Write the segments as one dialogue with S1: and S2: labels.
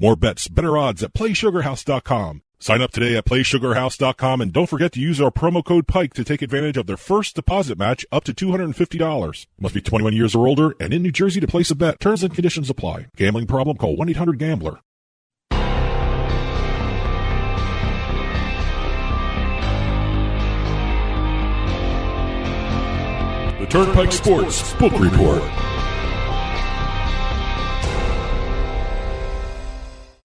S1: More bets, better odds at PlaySugarHouse.com. Sign up today at PlaySugarHouse.com and don't forget to use our promo code PIKE to take advantage of their first deposit match up to $250. Must be 21 years or older and in New Jersey to place a bet. Terms and conditions apply. Gambling problem? Call 1-800-GAMBLER. The Turnpike Sports Book Report.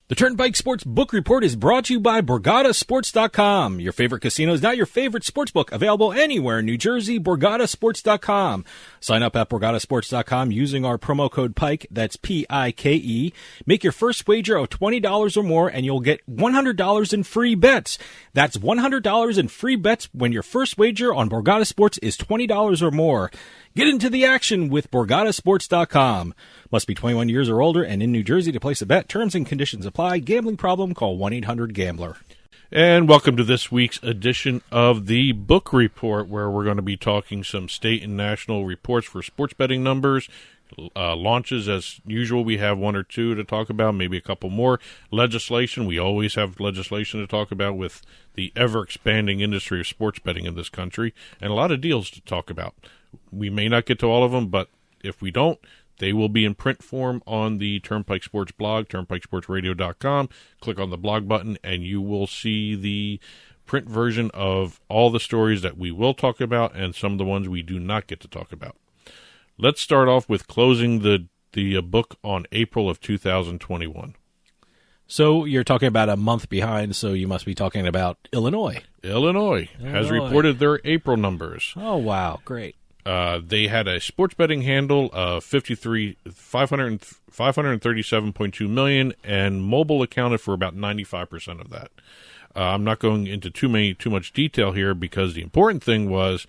S2: The Turnpike Sports Book Report is brought to you by BorgataSports.com. Your favorite casino is now your favorite sportsbook. Available anywhere in New Jersey, BorgataSports.com. Sign up at BorgataSports.com using our promo code PIKE, that's P-I-K-E. Make your first wager of $20 or more and you'll get $100 in free bets. That's $100 in free bets when your first wager on Borgata Sports is $20 or more. Get into the action with BorgataSports.com. Must be 21 years or older and in New Jersey to place a bet. Terms and conditions apply. Gambling problem? Call 1-800-GAMBLER.
S3: And welcome to this week's edition of the Book Report, where we're going to be talking some state and national reports for sports betting numbers, launches. As usual, we have one or two to talk about, maybe a couple more. Legislation. We always have legislation to talk about with the ever-expanding industry of sports betting in this country, and a lot of deals to talk about. We may not get to all of them, but if we don't, they will be in print form on the Turnpike Sports blog, turnpikesportsradio.com. Click on the blog button, and you will see the print version of all the stories that we will talk about and some of the ones we do not get to talk about. Let's start off with closing the book on April of 2021.
S2: So you're talking about a month behind, so you must be talking about Illinois.
S3: Illinois has reported their April numbers.
S2: Oh, wow. Great.
S3: They had a sports betting handle of $537.2 million, and mobile accounted for about 95% of that. I'm not going into too much detail here because the important thing was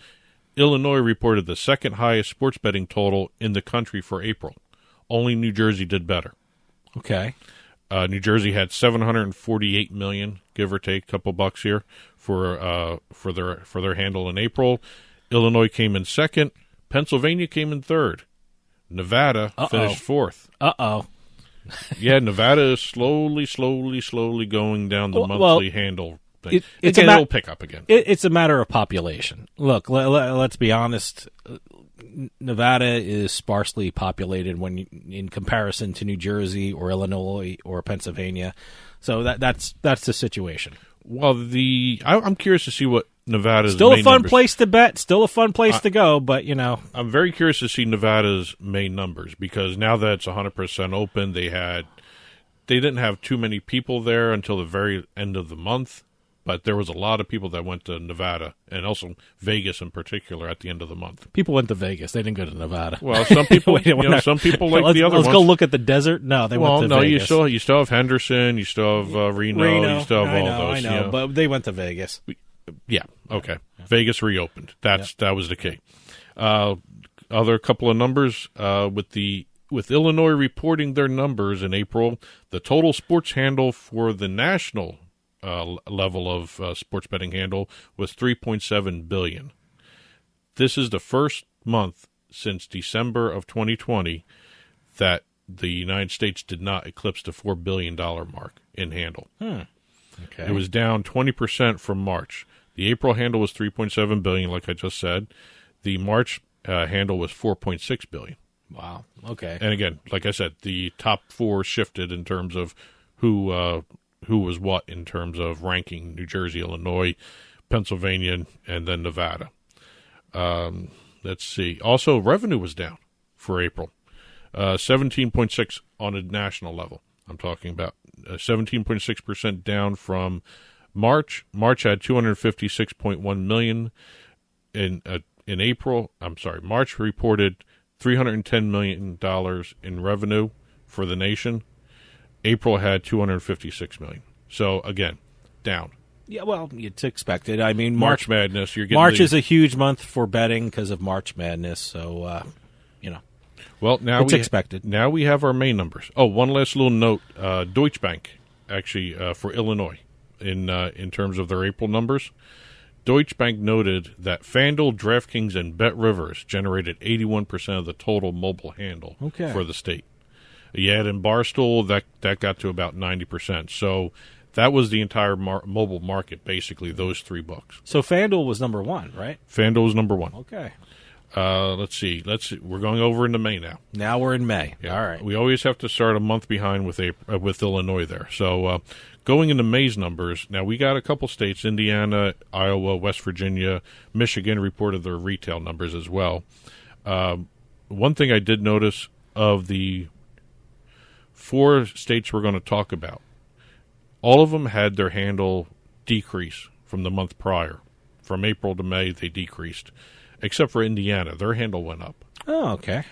S3: Illinois reported the second highest sports betting total in the country for April. Only New Jersey did better.
S2: Okay.
S3: New Jersey had $748 million, give or take, a couple bucks here for their handle in April. Illinois came in second. Pennsylvania came in third. Nevada finished fourth. Yeah, Nevada is slowly going down the monthly handle thing. It'll pick up again.
S2: It's a matter of population. Look, let's be honest. Nevada is sparsely populated in comparison to New Jersey or Illinois or Pennsylvania. So that's the situation.
S3: Well, I'm curious to see what Nevada's
S2: still
S3: main
S2: a fun
S3: numbers.
S2: Place to bet, still a fun place to go, but
S3: I'm very curious to see Nevada's main numbers because now that it's 100% open, they didn't have too many people there until the very end of the month, but there was a lot of people that went to Nevada and also Vegas in particular at the end of the month.
S2: People went to Vegas; they didn't go to Nevada.
S3: Well, some people, some people like the other ones.
S2: Let's go look at the desert. No, they went to Vegas.
S3: You still have Henderson, you still have Reno, you still have all those.
S2: I know, but they went to Vegas.
S3: Yeah. Okay. Yeah. Vegas reopened. That was the key. Other couple of numbers with Illinois reporting their numbers in April, the total sports handle for the national level of sports betting handle was $3.7 billion. This is the first month since December of 2020 that the United States did not eclipse the $4 billion mark in handle.
S2: Okay.
S3: It was down 20% from March. The April handle was $3.7 billion, like I just said. The March handle was $4.6 billion.
S2: Wow. Okay.
S3: And again, like I said, the top four shifted in terms of who was what in terms of ranking: New Jersey, Illinois, Pennsylvania, and then Nevada. Let's see. Also, revenue was down for April, 17.6 on a national level. I'm talking about 17.6% down from March. March had $256.1 million in April. March reported $310 million in revenue for the nation. April had $256 million. So again, down.
S2: Yeah, well, it's expected. I mean,
S3: March Madness.
S2: March is a huge month for betting because of March Madness. So,
S3: Well, now
S2: it's expected.
S3: Now we have our main numbers. Oh, one last little note: Deutsche Bank, actually, for Illinois, in terms of their April numbers, Deutsche Bank noted that FanDuel, DraftKings, and BetRivers generated 81% of the total mobile handle for the state. Yeah, and in Barstool, that got to about 90%. So that was the entire mobile market, basically, those three books.
S2: So FanDuel was number one, right?
S3: FanDuel was number one.
S2: Okay.
S3: Let's see. We're going over into May now.
S2: Now we're in May.
S3: Yeah.
S2: All right.
S3: We always have to start a month behind with Illinois there. So going into May's numbers, now we got a couple states, Indiana, Iowa, West Virginia, Michigan reported their retail numbers as well. One thing I did notice of the 4 states we're going to talk about, all of them had their handle decrease from the month prior. From April to May, they decreased. Except for Indiana. Their handle went up.
S2: Oh, okay.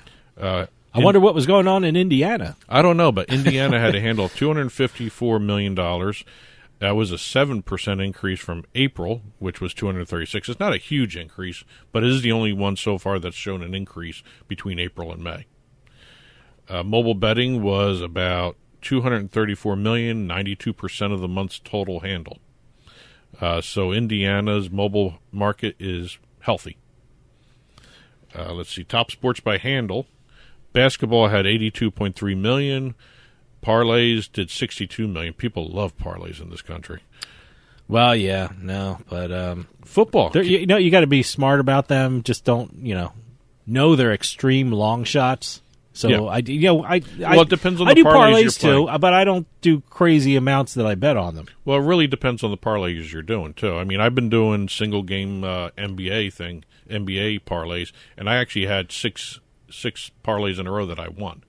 S2: I wonder what was going on in Indiana.
S3: I don't know, but Indiana had a handle of $254 million. That was a 7% increase from April, which was $236. It's not a huge increase, but it is the only one so far that's shown an increase between April and May. Mobile betting was about $234 million, 92% of the month's total handle. So Indiana's mobile market is healthy. Let's see, top sports by handle. Basketball had $82.3 million. Parlays did $62 million. People love parlays in this country.
S2: Well, yeah, no, but
S3: football.
S2: You got to be smart about them. Just don't, know they're extreme long shots. So
S3: yeah.
S2: It
S3: depends on
S2: I
S3: the
S2: do
S3: parlays
S2: too, but I don't do crazy amounts that I bet on them.
S3: Well, it really depends on the parlays you're doing too. I mean, I've been doing single game NBA parlays, and I actually had six parlays in a row that I won,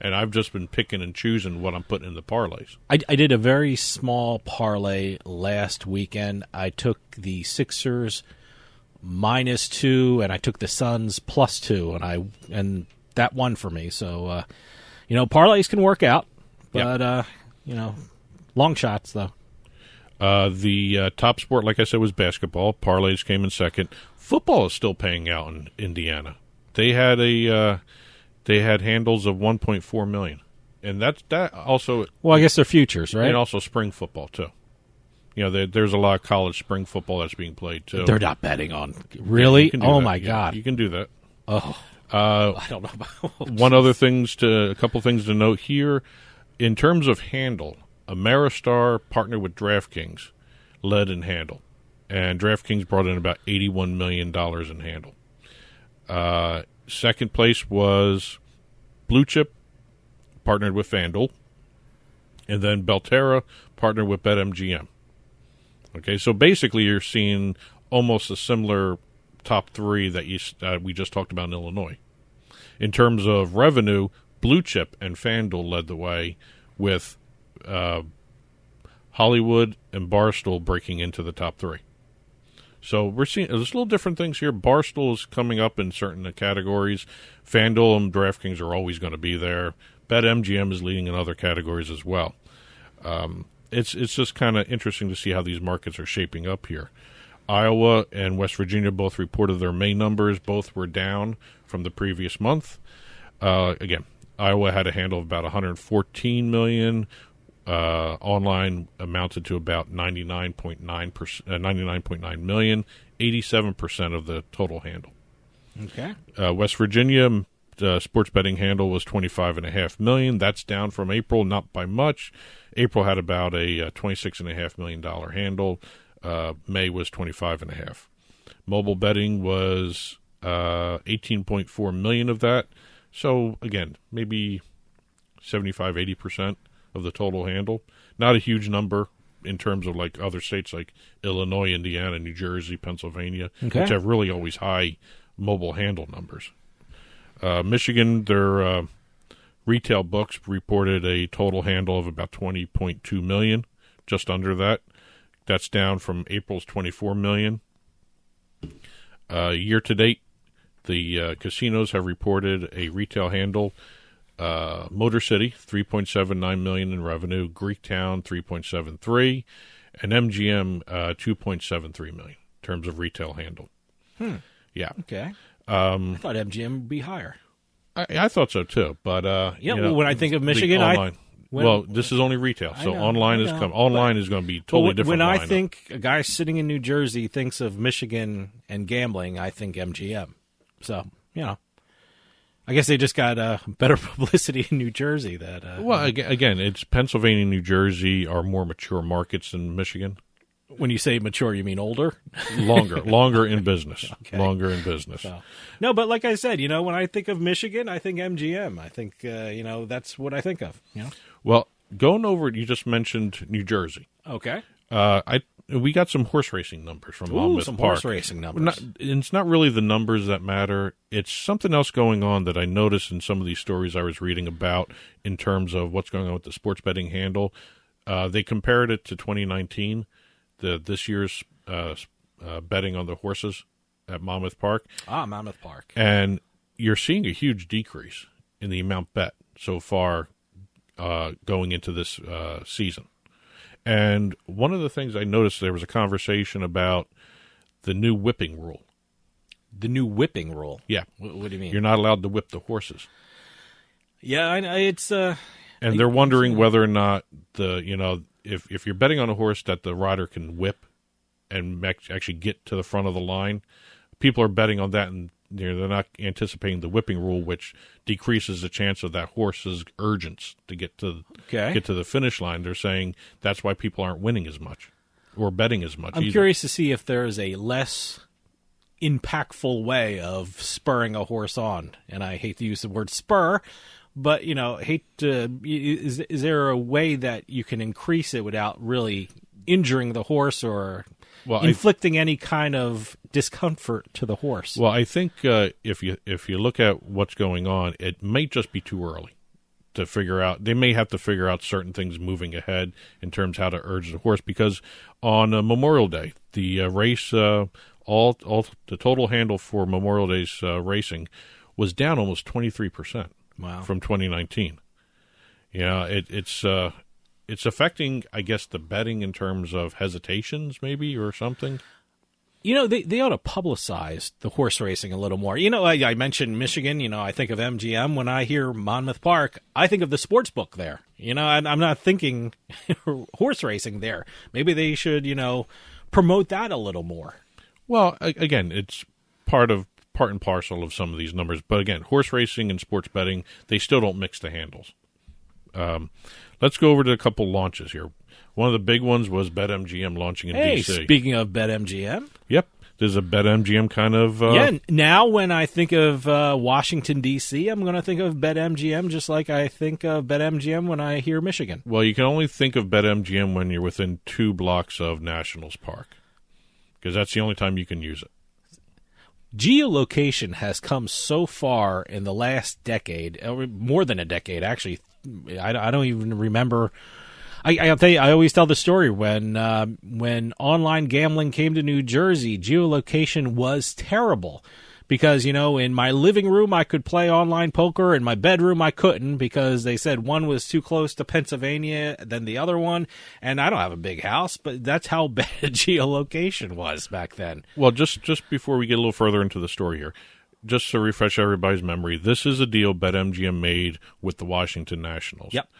S3: and I've just been picking and choosing what I'm putting in the parlays.
S2: I did a very small parlay last weekend. I took the Sixers -2, and I took the Suns +2, and that won for me. So, parlays can work out, but long shots though.
S3: The top sport, like I said, was basketball. Parlays came in second. Football is still paying out in Indiana. They had handles of 1.4 million, and that also.
S2: Well, I guess they're futures, right?
S3: And also spring football too. There's a lot of college spring football that's being played too.
S2: They're not betting on really.
S3: Yeah,
S2: oh my God,
S3: you can do that.
S2: Oh. I don't know about
S3: a couple things to note here. In terms of handle, Ameristar partnered with Draftkings, led in handle, and Draftkings brought in about $81 million in handle. Second place was Blue Chip, partnered with FanDuel, and then Belterra partnered with BetMGM. Okay, so basically you're seeing almost a similar top 3 that we just talked about in Illinois. In terms of revenue, Blue Chip and FanDuel led the way, with Hollywood and Barstool breaking into the top 3. So we're seeing there's little different things here. Barstool is coming up in certain categories. FanDuel and DraftKings are always going to be there. BetMGM is leading in other categories as well. It's just kind of interesting to see how these markets are shaping up here. Iowa and West Virginia both reported their May numbers. Both were down from the previous month. Again, Iowa had a handle of about $114 million. Online amounted to about 99.9 million, 87% of the total handle.
S2: Okay.
S3: West Virginia sports betting handle was $25.5 million. That's down from April, not by much. April had about a $26.5 million handle. May was 25.5. Mobile betting was 18.4 million of that. So again, maybe 75-80% of the total handle. Not a huge number in terms of like other states like Illinois, Indiana, New Jersey, Pennsylvania, which have really always high mobile handle numbers. Michigan, their retail books reported a total handle of about 20.2 million, just under that. That's down from April's 24 million. Year to date, the casinos have reported a retail handle. Motor City, 3.79 million in revenue. Greektown, 3.73, and MGM, 2.73 million in terms of retail handle. Yeah.
S2: Okay. I thought MGM would be higher.
S3: I thought so too, but
S2: when I think of Michigan,
S3: this is only retail, so online is going to be totally different.
S2: When I think a guy sitting in New Jersey thinks of Michigan and gambling, I think MGM. So I guess they just got better publicity in New Jersey.
S3: Well, again, it's Pennsylvania and New Jersey are more mature markets than Michigan.
S2: When you say mature, you mean older?
S3: Longer in business.
S2: Okay.
S3: Longer in business.
S2: So, no, but like I said, when I think of Michigan, I think MGM. I think, that's what I think of.
S3: Well, going over, you just mentioned New Jersey.
S2: Okay.
S3: We got some horse racing numbers from Monmouth
S2: some
S3: Park.
S2: horse racing numbers.
S3: It's not really the numbers that matter. It's something else going on that I noticed in some of these stories I was reading about in terms of what's going on with the sports betting handle. They compared it to 2019. This year's betting on the horses at Monmouth Park.
S2: Monmouth Park.
S3: And you're seeing a huge decrease in the amount bet so far going into this season. And one of the things I noticed, there was a conversation about the new whipping rule.
S2: The new whipping rule?
S3: Yeah.
S2: What do you mean?
S3: You're not allowed to whip the horses.
S2: Yeah, it's...
S3: and they're wondering whether or not if you're betting on a horse that the rider can whip and actually get to the front of the line, people are betting on that, and they're not anticipating the whipping rule, which decreases the chance of that horse's urgence to get to the finish line. They're saying that's why people aren't winning as much or betting as much.
S2: I'm curious to see if there is a less impactful way of spurring a horse on, and I hate to use the word spur. But, is there a way that you can increase it without really injuring the horse or inflicting any kind of discomfort to the horse?
S3: Well, I think if you look at what's going on, it might just be too early to figure out. They may have to figure out certain things moving ahead in terms of how to urge the horse, because on Memorial Day, the race, all the total handle for Memorial Day's racing was down almost 23%.
S2: Wow.
S3: From 2019. It's affecting, I guess, the betting in terms of hesitations, maybe, or something. They
S2: ought to publicize the horse racing a little more. I mentioned Michigan. I think of MGM. When I hear Monmouth Park, I think of the sports book there. I'm not thinking horse racing there. Maybe they should, promote that a little more.
S3: Well, again, it's part and parcel of some of these numbers. But again, horse racing and sports betting, they still don't mix the handles. Let's go over to a couple launches here. One of the big ones was BetMGM launching in DC.
S2: Speaking of BetMGM.
S3: Yep. There's a BetMGM kind of...
S2: now when I think of Washington, D.C., I'm going to think of BetMGM just like I think of BetMGM when I hear Michigan.
S3: Well, you can only think of BetMGM when you're within 2 blocks of Nationals Park, because that's the only time you can use it.
S2: Geolocation has come so far in the last decade, or more than a decade, actually. I don't even remember. I'll tell you, I always tell the story when online gambling came to New Jersey, geolocation was terrible. Because, in my living room, I could play online poker. In my bedroom, I couldn't because they said one was too close to Pennsylvania than the other one. And I don't have a big house, but that's how bad geolocation was back then.
S3: Well, just before we get a little further into the story here, just to refresh everybody's memory, this is a deal BetMGM made with the Washington Nationals.
S2: Yep.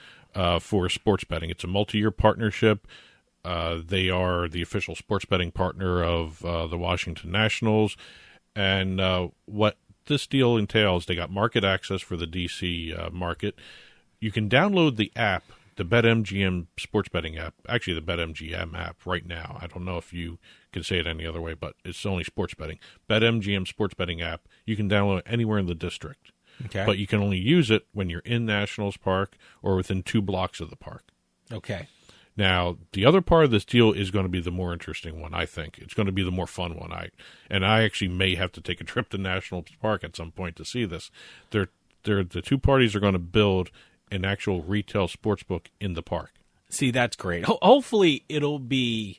S3: For sports betting. It's a multi-year partnership. They are the official sports betting partner of the Washington Nationals. And what this deal entails, they got market access for the DC market. You can download the app, the BetMGM sports betting app, actually the BetMGM app right now. I don't know if you can say it any other way, but it's only sports betting. BetMGM sports betting app, you can download it anywhere in the district.
S2: Okay.
S3: But you can only use it when you're in Nationals Park or within 2 blocks of the park.
S2: Okay.
S3: Now, the other part of this deal is going to be the more interesting one, I think. It's going to be the more fun one. I actually may have to take a trip to National Park at some point to see this. The 2 parties are going to build an actual retail sports book in the park.
S2: See, that's great. Hopefully, it'll be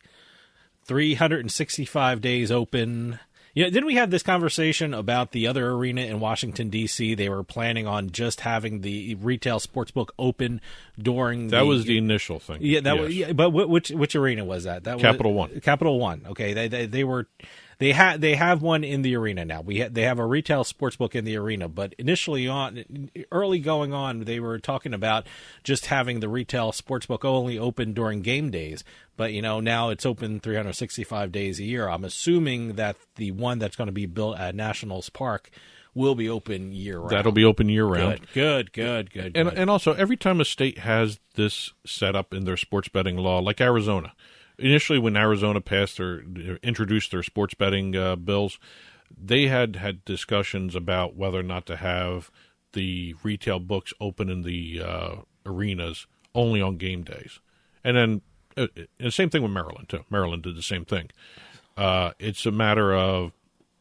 S2: 365 days open. Didn't we have this conversation about the other arena in Washington, D.C.? They were planning on just having the retail sportsbook open during
S3: That was the initial thing.
S2: Yeah, but which arena was that?
S3: Capital One.
S2: Capital One. Okay, they have one in the arena now. They have a retail sportsbook in the arena, but early going on, they were talking about just having the retail sportsbook only open during game days. But, now it's open 365 days a year. I'm assuming that the one that's going to be built at Nationals Park will be open year-round.
S3: That'll be open year-round.
S2: Good.
S3: And also, every time a state has this set up in their sports betting law, like Arizona. Initially, when Arizona introduced their sports betting bills, they had discussions about whether or not to have the retail books open in the arenas only on game days. And then the same thing with Maryland, too. Maryland did the same thing. It's a matter of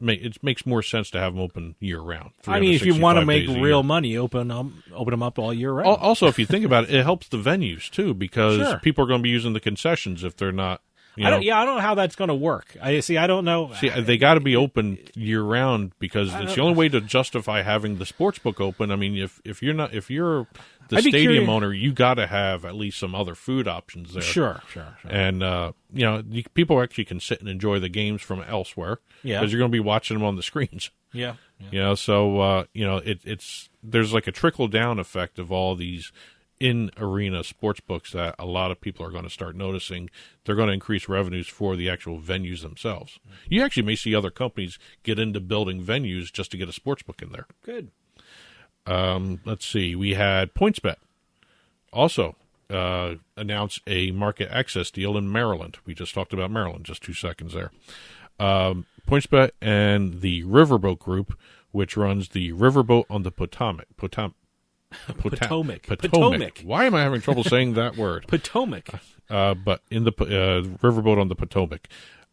S3: it makes more sense to have them open year-round.
S2: I mean, if you want to make real money, open them up all year round.
S3: Also, if you think about it, it helps the venues, too, because people are going to be using the concessions if they're not. I don't know how that's going to work. I don't know. See, they got to be open year-round because it's the only way to justify having the sports book open. I mean, if you're the stadium owner, you got to have at least some other food options there. Sure. And people actually can sit and enjoy the games from elsewhere because you're going to be watching them on the screens.
S2: Yeah.
S3: So there's like a trickle down effect of all these in-arena sports books that a lot of people are going to start noticing. They're going to increase revenues for the actual venues themselves. You actually may see other companies get into building venues just to get a sports book in there.
S2: Good.
S3: Let's see. We had PointsBet also announce a market access deal in Maryland. We just talked about Maryland just 2 seconds there. PointsBet and the Riverboat Group, which runs the Riverboat on the Potomac.
S2: Potomac.
S3: Why am I having trouble saying that word?
S2: Potomac.
S3: But in the Riverboat on the Potomac,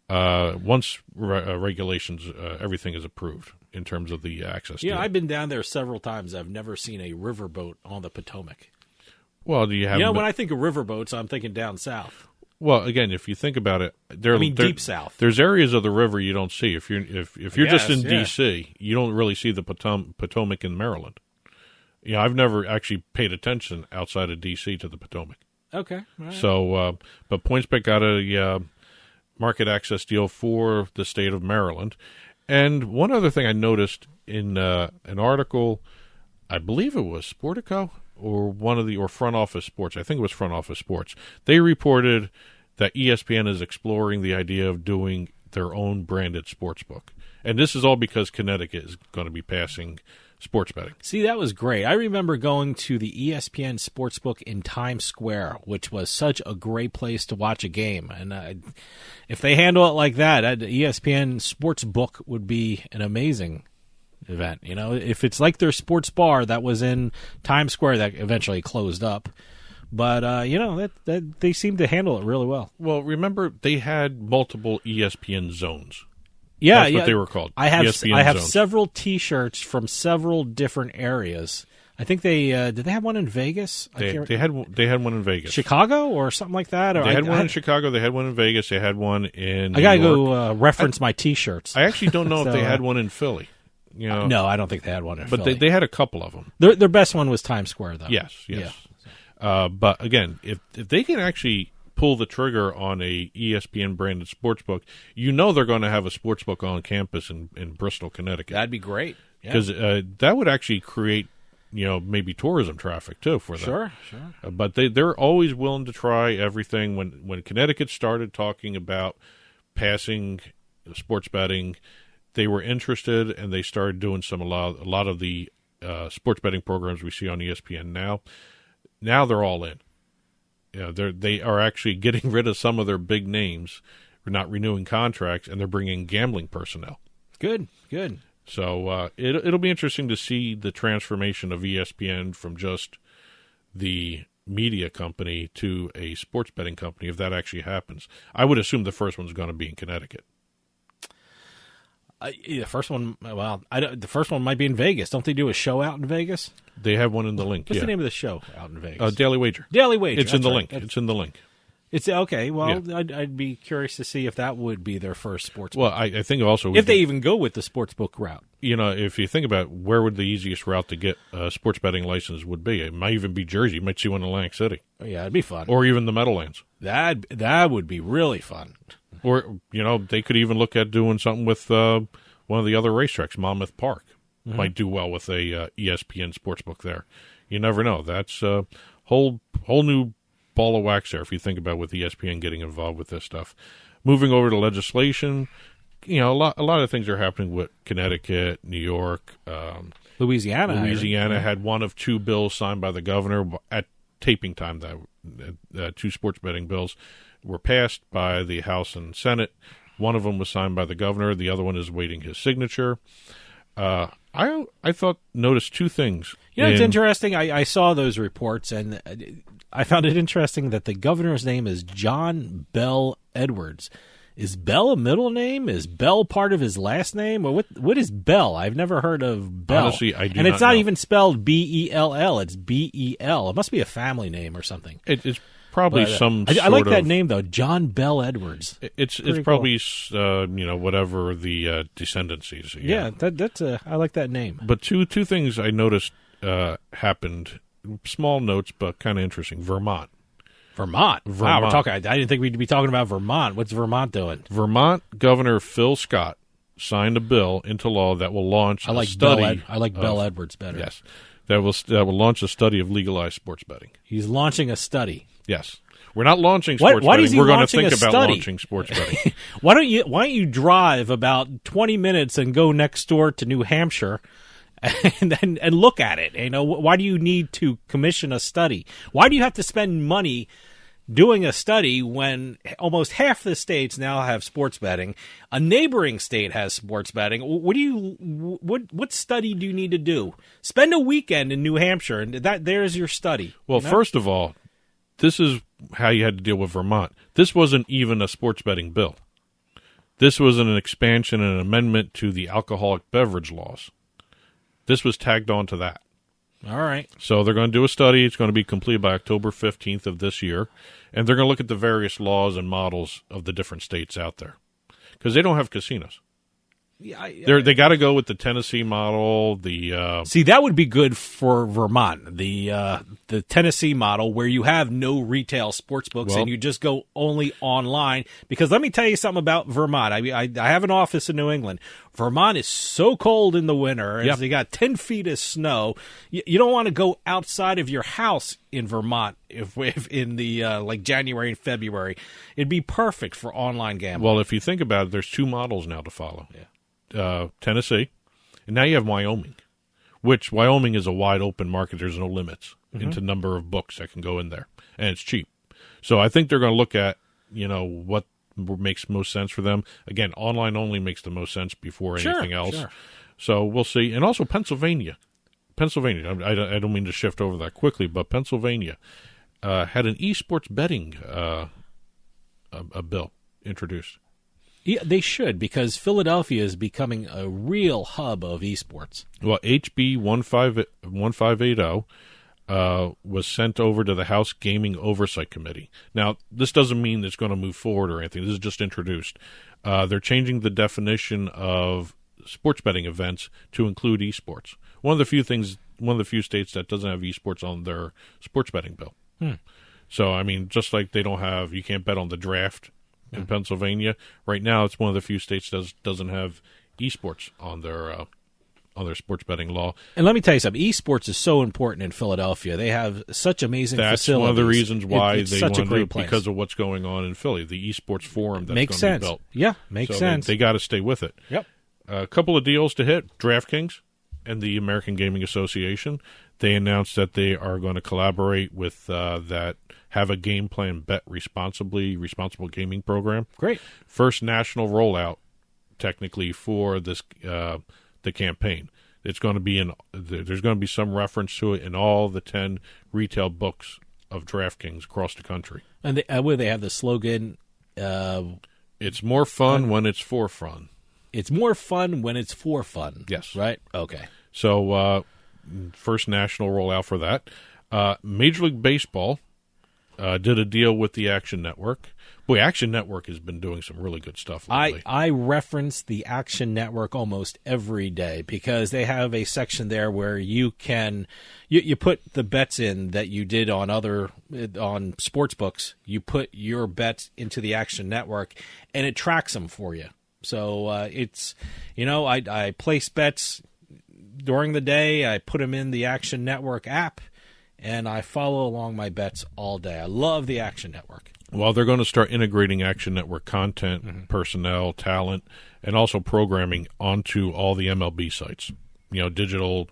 S3: once regulations, everything is approved in terms of the access.
S2: Yeah, I've been down there several times. I've never seen a riverboat on the Potomac.
S3: Well, do you have?
S2: When I think of riverboats, I'm thinking down south.
S3: Well, again, if you think about it,
S2: deep south.
S3: There's areas of the river you don't see. If you're just in DC, you don't really see the Potomac in Maryland. I've never actually paid attention outside of D.C. to the Potomac.
S2: Okay. Right.
S3: So, but PointsBet got a market access deal for the state of Maryland. And one other thing I noticed in an article, I believe it was Sportico or Front Office Sports. I think it was Front Office Sports. They reported that ESPN is exploring the idea of doing their own branded sports book. And this is all because Connecticut is going to be passing sports betting.
S2: See, that was great. I remember going to the ESPN Sportsbook in Times Square, which was such a great place to watch a game. And if they handle it like that, ESPN Sportsbook would be an amazing event. If it's like their sports bar that was in Times Square that eventually closed up. But, that they seem to handle it really well.
S3: Well, remember, they had multiple ESPN zones.
S2: Yeah,
S3: that's what they were called.
S2: I have
S3: zones.
S2: several T-shirts from several different areas. I think they did they have one in Vegas?
S3: They had one in Vegas,
S2: Chicago, or something like that. Or
S3: they had one in Chicago. They had one in Vegas. They had one in.
S2: I gotta go reference my T-shirts.
S3: I actually don't know if they had one in Philly.
S2: No, I don't think they had one in Philly.
S3: But they had a couple of them.
S2: Their best one was Times Square, though.
S3: Yes. Yeah. But again, if they can actually pull the trigger on a ESPN branded sportsbook, they're going to have a sportsbook on campus in Bristol, Connecticut.
S2: That'd be great,
S3: because that would actually create maybe tourism traffic too for them.
S2: Sure.
S3: But they're always willing to try everything. When Connecticut started talking about passing sports betting, they were interested, and they started doing a lot of the sports betting programs we see on ESPN now. Now they're all in. They are actually getting rid of some of their big names, not renewing contracts, and they're bringing gambling personnel.
S2: Good.
S3: So it'll be interesting to see the transformation of ESPN from just the media company to a sports betting company, if that actually happens. I would assume the first one's going to be in Connecticut.
S2: The first one, the first one might be in Vegas. Don't they do a show out in Vegas?
S3: They have one in the link.
S2: What's the name of the show out in Vegas?
S3: Daily Wager.
S2: Daily Wager.
S3: It's in the link. It's in the link.
S2: It's okay. Well, yeah. I'd be curious to see if that would be their first sports.
S3: Well, I think also
S2: if they even go with the sportsbook route.
S3: If you think about where would the easiest route to get a sports betting license would be, it might even be Jersey. You might see one in Atlantic City.
S2: Oh, yeah, it'd be fun.
S3: Or even the Meadowlands.
S2: That would be really fun.
S3: Or they could even look at doing something with one of the other racetracks, Monmouth Park. Mm-hmm. Might do well with a ESPN sportsbook there. You never know. That's a whole new ball of wax there if you think about with ESPN getting involved with this stuff. Moving over to legislation, a lot of things are happening with Connecticut, New York,
S2: Louisiana.
S3: Louisiana had one of two bills signed by the governor at taping time. That two sports betting bills were passed by the House and Senate. One of them was signed by the governor. The other one is waiting his signature. I noticed two things.
S2: It's interesting. I saw those reports, and I found it interesting that the governor's name is John Bell Edwards. Is Bell a middle name? Is Bell part of his last name? Or what is Bell? I've never heard of Bell.
S3: Honestly, I do
S2: and it's
S3: not
S2: not
S3: know.
S2: even spelled B-E-L-L. It's B-E-L. It must be a family name or something.
S3: It's probably some.
S2: I like that name though, John Bell Edwards.
S3: It's probably whatever the descendancies.
S2: Yeah, that's I like that name.
S3: But two things I noticed happened. Small notes, but kind of interesting. Vermont.
S2: Wow, we're talking. I didn't think we'd be talking about Vermont. What's Vermont doing?
S3: Vermont Governor Phil Scott signed a bill into law that will launch a study.
S2: I like Bell Edwards better.
S3: Yes, that will launch a study of legalized sports betting.
S2: He's launching a study.
S3: Yes, we're not launching sports
S2: why
S3: betting.
S2: is he
S3: We're going to
S2: launching
S3: think
S2: a
S3: about
S2: study?
S3: launching sports betting.
S2: Why don't you drive about 20 minutes and go next door to New Hampshire? And look at it. Why do you need to commission a study? Why do you have to spend money doing a study when almost half the states now have sports betting? A neighboring state has sports betting. What study do you need to do? Spend a weekend in New Hampshire, and there's your study.
S3: Well, first of all, this is how you had to deal with Vermont. This wasn't even a sports betting bill. This was an expansion and an amendment to the alcoholic beverage laws. This was tagged on to that.
S2: All right.
S3: So they're going to do a study. It's going to be completed by October 15th of this year. And they're going to look at the various laws and models of the different states out there. Because they don't have casinos.
S2: Yeah,
S3: they got to go with the Tennessee model.
S2: See, that would be good for Vermont. The Tennessee model, where you have no retail sports books and you just go only online. Because let me tell you something about Vermont. I have an office in New England. Vermont is so cold in the winter.
S3: Yep.
S2: You got 10 feet of snow. You don't want to go outside of your house in Vermont if in the like January and February. It'd be perfect for online gambling.
S3: Well, if you think about it, there's two models now to follow. Yeah. Tennessee, and now you have Wyoming, which Wyoming is a wide open market. There's no limits into number of books that can go in there, and it's cheap. So I think they're going to look at what makes most sense for them. Again, online only makes the most sense before anything else. Sure. So we'll see. And also Pennsylvania. I don't mean to shift over that quickly, but Pennsylvania had an esports betting a bill introduced.
S2: Yeah, they should, because Philadelphia is becoming a real hub of esports.
S3: Well, HB 1580 was sent over to the House Gaming Oversight Committee. Now, this doesn't mean it's going to move forward or anything. This is just introduced. They're changing the definition of sports betting events to include esports. One of the few states that doesn't have esports on their sports betting bill. So, I mean, just like you can't bet on the draft in Pennsylvania. Right now, it's one of the few states that doesn't have esports on their sports betting law.
S2: And let me tell you something. Esports is so important in Philadelphia. They have such amazing facilities.
S3: That's one of the reasons why
S2: it's
S3: they
S2: such
S3: want
S2: a great
S3: to,
S2: place.
S3: because of what's going on in Philly, the esports forum that's
S2: makes
S3: going to
S2: sense.
S3: be built.
S2: Yeah, makes sense.
S3: They got to stay with it.
S2: Yep.
S3: A couple of deals to hit. Draftkings and the American Gaming Association. They announced that they are going to collaborate with that Have a Game Plan, Bet Responsibly, Responsible Gaming Program.
S2: Great.
S3: First national rollout, technically, for this the campaign. It's going to be there's going to be some reference to it in all the 10 retail books of DraftKings across the country.
S2: And they have the slogan,
S3: it's more fun when it's for fun.
S2: It's more fun when it's for fun.
S3: Yes.
S2: Right? Okay.
S3: So, first national rollout for that. Major League Baseball did a deal with the Action Network. Boy, Action Network has been doing some really good stuff lately.
S2: I reference the Action Network almost every day because they have a section there where you can you put the bets in that you did on sports books. You put your bets into the Action Network, and it tracks them for you. So it's I place bets during the day. I put them in the Action Network app, and I follow along my bets all day. I love the Action Network.
S3: Well, they're going to start integrating Action Network content, personnel, talent, and also programming onto all the MLB sites. Digital,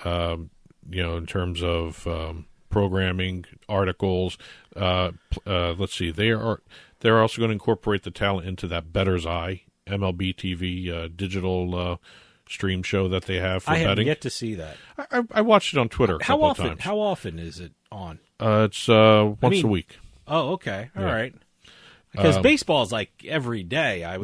S3: in terms of programming, articles. Let's see, they're also going to incorporate the talent into that Bettor's Eye MLB TV digital stream show that they have for betting.
S2: I haven't yet to see that.
S3: I watched it on Twitter a couple of times.
S2: How often is it on?
S3: It's once a week.
S2: Oh, okay. All right. Because baseball is like every day. I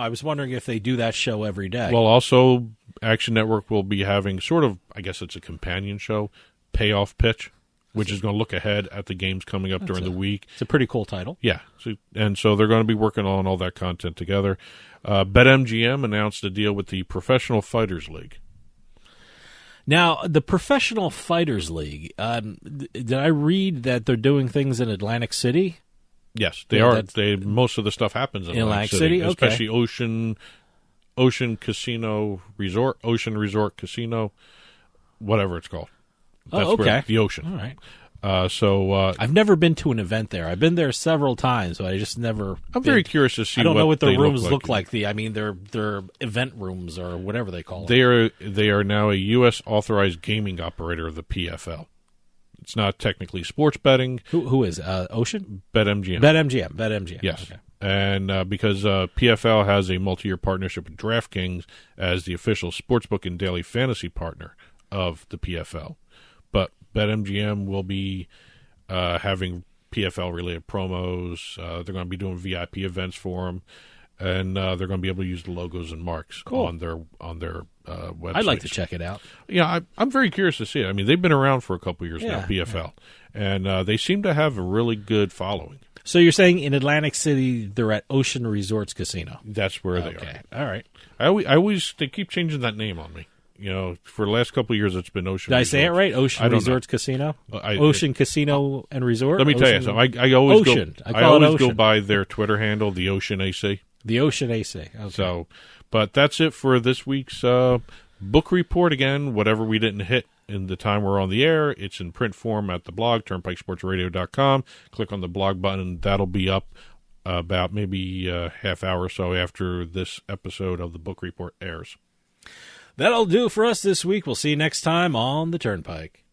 S2: was wondering if they do that show every day.
S3: Well, also, Action Network will be having sort of, I guess it's a companion show, Payoff Pitch, which is going to look ahead at the games coming up during the week.
S2: It's a pretty cool title.
S3: Yeah. So they're going to be working on all that content together. BetMGM announced a deal with the Professional Fighters League.
S2: Now, the Professional Fighters League, did I read that they're doing things in Atlantic City?
S3: Yes, they are. Most of the stuff happens in Atlantic City.
S2: Okay.
S3: Especially Ocean Casino Resort, Ocean Resort Casino, whatever it's called. That's where the ocean.
S2: All right.
S3: I've
S2: never been to an event there. I've been there several times, but I just never.
S3: I'm very curious to see.
S2: I don't know what the rooms
S3: look
S2: like. They're event rooms or whatever they call
S3: them. They are now a U.S. authorized gaming operator of the PFL. It's not technically sports betting.
S2: Who is Ocean?
S3: BetMGM.
S2: BetMGM.
S3: Yes.
S2: Okay.
S3: And because PFL has a multi-year partnership with Draftkings as the official sportsbook and daily fantasy partner of the PFL. But BetMGM will be having PFL-related promos. They're going to be doing VIP events for them, and they're going to be able to use the logos and marks on their website.
S2: I'd like to check it out.
S3: Yeah, I'm very curious to see it. I mean, they've been around for a couple of years now, PFL, and they seem to have a really good following.
S2: So you're saying in Atlantic City they're at Ocean Resorts Casino?
S3: That's where they are.
S2: All right.
S3: They keep changing that name on me. For the last couple of years, it's been Ocean.
S2: Did
S3: Resorts.
S2: I say it right? Ocean Resorts Casino. Ocean Casino and Resort.
S3: Let me tell you something. I always go by their Twitter handle, the Ocean AC.
S2: The Ocean AC. Okay.
S3: So, but that's it for this week's book report. Again, whatever we didn't hit in the time we're on the air, it's in print form at the blog, turnpikesportsradio.com. Click on the blog button. That'll be up about maybe a half hour or so after this episode of the book report airs.
S2: That'll do it for us this week. We'll see you next time on the Turnpike.